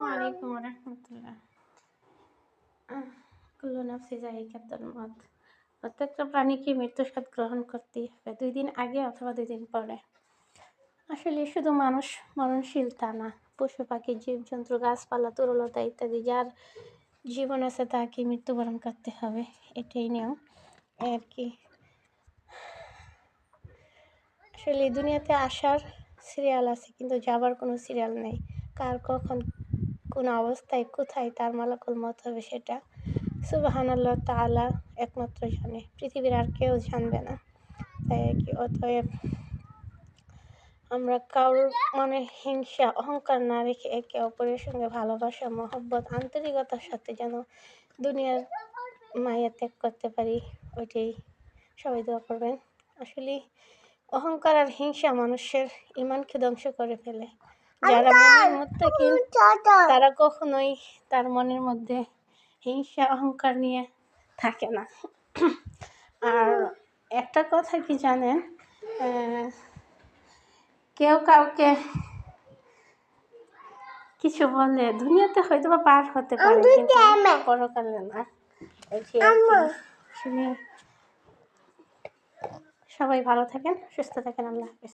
ওয়ালাইকুম রহমতুল্লাহ। কুল্লু নাফসি যায়িকাতুল মউত। প্রত্যেকটা প্রাণীকে মৃত্যুর স্বাদ গ্রহণ করতেই হবে, ২ দিন আগে অথবা ২ দিন পরে। আসলে শুধু মানুষ মরণশীল তা না, পশু পাখি, জীবজন্তু, গাছপালা, তরুলতা ইত্যাদি যার জীবন আছে তাকে মৃত্যুবরণ করতে হবে, এটাই নিয়ম আর কি। আসলে এই দুনিয়াতে আসার সিরিয়াল আছে কিন্তু যাবার কোনো সিরিয়াল নেই। কার কখন কোন অবস্থায় কোথায় তার মালাকুল মউত হবে সেটা সুবহানাল্লাহ তাআলা একমাত্র জানে, পৃথিবীর আর কেউ জানবে না। তাই আর কি, অতএব আমরা কারোর মনে হিংসা অহংকার না রেখে একে অপরের সঙ্গে ভালোবাসা, মহব্বত, আন্তরিকতার সাথে যেন দুনিয়ার মায়া ত্যাগ করতে পারি, ওইটাই সবাই দোয়া করবেন। আসলে অহংকার আর হিংসা মানুষের ঈমানকে ধ্বংস করে ফেলে। যারা মুমিন মুত্তাকিন তারা কখনোই তার মনের মধ্যে হিংসা অহংকার নিয়ে থাকে না। আর একটা কথা কি জানেন, কেউ কাউকে কিছু বললে দুনিয়াতে হয়তো বা পার হতে পারে কিন্তু পরকালে না। সবাই ভালো থাকেন, সুস্থ থাকেন, আল্লাহ হাফেজ।